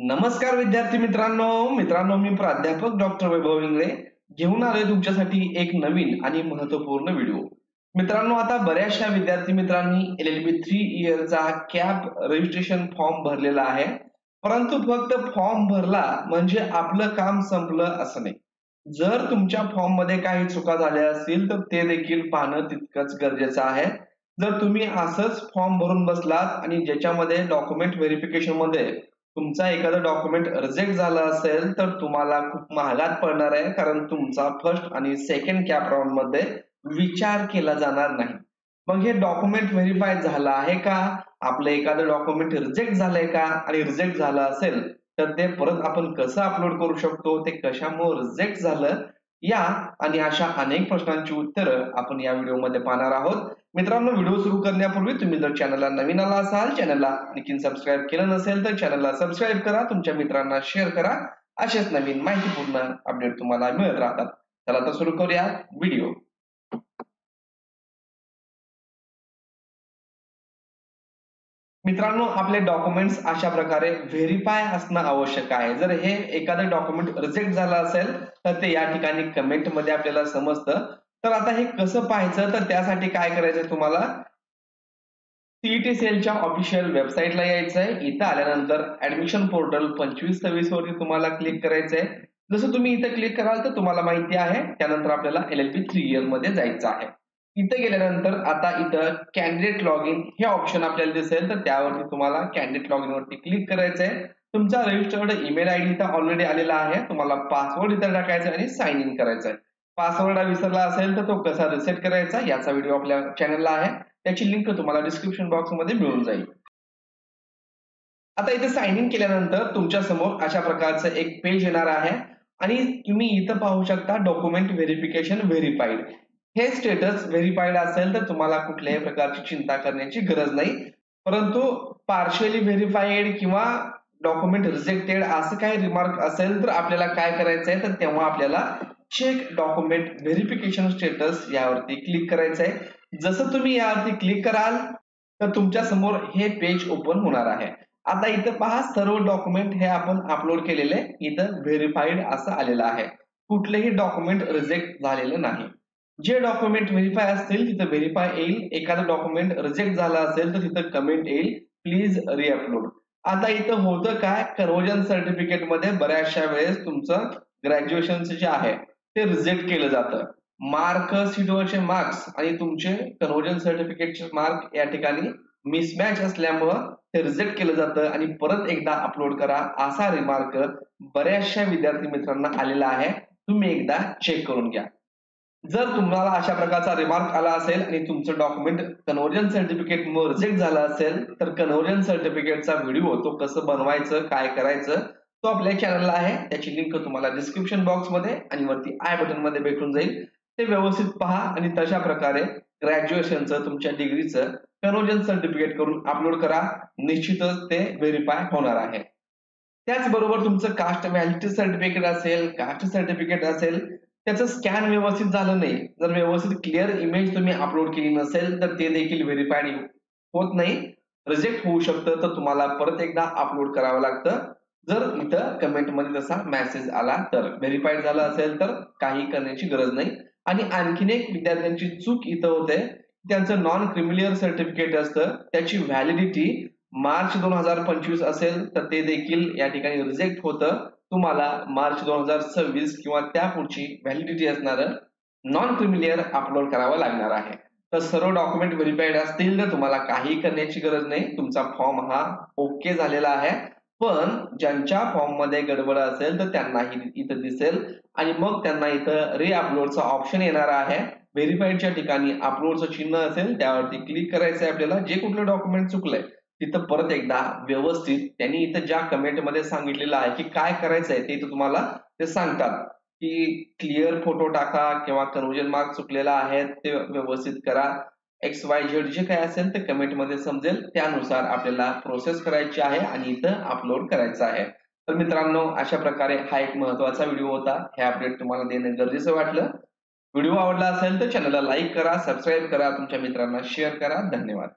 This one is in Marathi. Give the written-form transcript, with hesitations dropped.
नमस्कार विद्यार्थी मित्रांनो मी प्राध्यापक डॉक्टर वैभव इंगळे घेऊन आलोय तुमच्यासाठी एक नवीन आणि महत्त्वपूर्ण व्हिडिओ। मित्रांनो, आता बऱ्याचशा विद्यार्थी मित्रांनी LLB 3 इयरचा कॅप रजिस्ट्रेशन फॉर्म भरलेला आहे, परंतु फक्त फॉर्म भरला म्हणजे आपलं काम संपलं असं नाही। जर तुमच्या फॉर्म मध्ये काही चुका झाल्या असतील तर ते देखील पाहणं तितकंच गरजेचं आहे। जर तुम्ही असंच फॉर्म भरून बसलात आणि ज्याच्यामध्ये डॉक्युमेंट व्हेरिफिकेशन मध्ये तुमचा एखादा डॉक्युमेंट रिजेक्ट झाला असेल तर तुम्हाला खूप महागात पडणार आहे, कारण तुमचा फर्स्ट आणि सेकंड कॅप राऊंड मध्ये विचार केला जाणार नाही। मग हे डॉक्युमेंट व्हेरीफाय झालं आहे का, आपलं एखादं डॉक्युमेंट रिजेक्ट झालंय का, आणि रिजेक्ट झालं असेल तर ते परत आपण कसं अपलोड करू शकतो, ते कशामुळे रिजेक्ट झालं, या आणि अशा अनेक प्रश्नांची उत्तरं आपण या व्हिडिओमध्ये पाहणार आहोत। मित्रांनो, व्हिडिओ सुरू करण्यापूर्वी तुम्ही जर चॅनलला नवीन आला असाल, चॅनलला आणखी सबस्क्राईब केलं नसेल तर चॅनलला सबस्क्राईब करा, तुमच्या मित्रांना शेअर करा। असेच नवीन माहितीपूर्ण अपडेट तुम्हाला मिळत राहतात। चला तर सुरू करूया व्हिडिओ। मित्रांनो, आपले डॉक्युमेंट्स अशा प्रकारे व्हेरीफाय असणं आवश्यक आहे। जर हे एखादं डॉक्युमेंट रिजेक्ट झालं असेल तर ते या ठिकाणी कमेंट मध्ये आपल्याला समजतं। तर आता हे कसं पाहायचं, तर त्यासाठी काय करायचं तुम्हाला, सीईटी सेलच्या ऑफिशियल वेबसाईटला यायचं आहे। इथं आल्यानंतर ऍडमिशन पोर्टल 2526 वरती तुम्हाला क्लिक करायचं आहे। जसं तुम्ही इथं क्लिक कराल तर तुम्हाला माहिती आहे, त्यानंतर आपल्याला LLB 3 इयर मध्ये जायचं आहे। इथं गेल्यानंतर आता इथं कॅन्डिडेट लॉग इन हे ऑप्शन आपल्याला दिसेल, तर त्यावरती तुम्हाला कॅन्डिडेट लॉग इन वरती क्लिक करायचं आहे। तुमचा रजिस्टर्ड ईमेल आयडी इथं ऑलरेडी आलेला आहे, तुम्हाला पासवर्ड इथं टाकायचा आणि साइन इन करायचं आहे। पासवर्ड विसरला असेल तर तो कसा रिसेट करायचा याचा व्हिडिओ आपल्या चॅनलला आहे, त्याची लिंक तुम्हाला डिस्क्रिप्शन बॉक्स मध्ये मिळून जाईल। आता इथे साइन इन केल्यानंतर तुमच्या समोर अशा प्रकारचं एक पेज येणार आहे आणि तुम्ही इथं पाहू शकता डॉक्युमेंट व्हेरिफिकेशन व्हेरीफाईड। हे स्टेटस व्हेरीफाईड असेल तर तुम्हाला कुठल्याही प्रकारची चिंता करण्याची गरज नाही, परंतु पार्शियली व्हेरीफाईड किंवा डॉक्युमेंट रिजेक्टेड असं काही रिमार्क असेल तर आपल्याला काय करायचं आहे, तर तेव्हा आपल्याला चेक डॉक्युमेंट व्हेरिफिकेशन स्टेटस यावरती क्लिक करायचं आहे। जसं तुम्ही यावरती क्लिक कराल तर तुमच्या समोर हे पेज ओपन होणार आहे। आता इथं पहा, सर्व डॉक्युमेंट हे आपण अपलोड केलेले इथं व्हेरीफाईड असं आलेलं आहे, कुठलेही डॉक्युमेंट रिजेक्ट झालेलं नाही। जे डॉक्युमेंट व्हेरीफाय असतील तिथं व्हेरीफाय येईल, एखादं डॉक्युमेंट रिजेक्ट झालं असेल तर तिथं कमेंट येईल प्लीज रिअपलोड। आता इथं होतं काय, कन्व्हर्जन सर्टिफिकेट मध्ये बऱ्याचशा वेळेस तुमचं ग्रॅज्युएशनचं जे आहे ते रिजेक्ट केलं जातं। मार्क शीटवरचे मार्क्स आणि तुमचे कन्व्हर्जन सर्टिफिकेटचे मार्क या ठिकाणी मिसमॅच असल्यामुळं ते रिजेक्ट केलं जातं आणि परत एकदा अपलोड करा असा रिमार्क बऱ्याचशा विद्यार्थी मित्रांना आलेला आहे, तुम्ही एकदा चेक करून घ्या। जर तुम्हाला अशा प्रकारचा रिमार्क आला असेल आणि तुमचं डॉक्युमेंट कन्व्हर्जन सर्टिफिकेट रिजेक्ट झालं असेल तर कन्व्हर्जन सर्टिफिकेटचा व्हिडिओ तो कसं बनवायचं, काय करायचं, तो आपल्या चॅनलला आहे, त्याची लिंक तुम्हाला डिस्क्रिप्शन बॉक्स मध्ये आणि वरती आय बटन मध्ये भेटून जाईल। ते व्यवस्थित पहा आणि तशा प्रकारे ग्रॅज्युएशनचं तुमच्या डिग्रीचं कन्व्हर्जन सर्टिफिकेट करून अपलोड करा, निश्चितच ते व्हेरीफाय होणार आहे। त्याचबरोबर तुमचं कास्ट व्हॅलिडिटी सर्टिफिकेट असेल, कास्ट सर्टिफिकेट असेल, त्याचं स्कॅन व्यवस्थित झालं नाही, जर व्यवस्थित क्लिअर इमेज तुम्ही अपलोड केली नसेल तर ते देखील व्हेरीफाईड होत नाही, रिजेक्ट होऊ शकतं, तर तुम्हाला परत एकदा अपलोड करावं लागतं। जर इथं कमेंट मध्ये तसा मेसेज आला तर व्हेरीफाईड झालं असेल तर काही करण्याची गरज नाही। आणि आणखीन एक विद्यार्थ्यांची चूक इथं होते, त्यांचं नॉन क्रिमिलियर सर्टिफिकेट असतं, त्याची व्हॅलिडिटी मार्च 2025 असेल तर ते देखील या ठिकाणी रिजेक्ट होतं। तुम्हाला मार्च 2026 किंवा त्या पुढची व्हॅलिडिटी असणारं नॉन क्रिमिलियर अपलोड करावं लागणार आहे। तर सर्व डॉक्युमेंट व्हेरीफाईड असतील तर तुम्हाला काही करण्याची गरज नाही, तुमचा फॉर्म हा ओके झालेला आहे। पण ज्यांच्या फॉर्म मध्ये गडबड असेल तर त्यांनाही इथं दिसेल आणि मग त्यांना इथं रिअपलोडचा ऑप्शन येणार आहे। व्हेरीफाईडच्या ठिकाणी अपलोडचं चिन्ह असेल त्यावरती क्लिक करायचं आहे आपल्याला। जे कुठलं डॉक्युमेंट चुकलंय तिथं परत एकदा व्यवस्थित त्यांनी इथं ज्या कमेंट मध्ये सांगितलेलं आहे की काय करायचंय ते इथं तुम्हाला ते सांगतात की क्लिअर फोटो टाका किंवा कन्व्हर्जन मार्क चुकलेला आहे ते व्यवस्थित करा, XYZ जे काय असेल ते कमेंट मध्ये समजेल, त्यानुसार आपल्याला प्रोसेस करायची आहे आणि इथं अपलोड करायचं आहे। तर मित्रांनो, अशा प्रकारे हा एक महत्त्वाचा व्हिडिओ होता, हे अपडेट तुम्हाला देणं गरजेचं वाटलं। व्हिडिओ आवडला असेल तर चॅनलला लाईक करा, सबस्क्राईब करा, तुमच्या मित्रांना शेअर करा। धन्यवाद।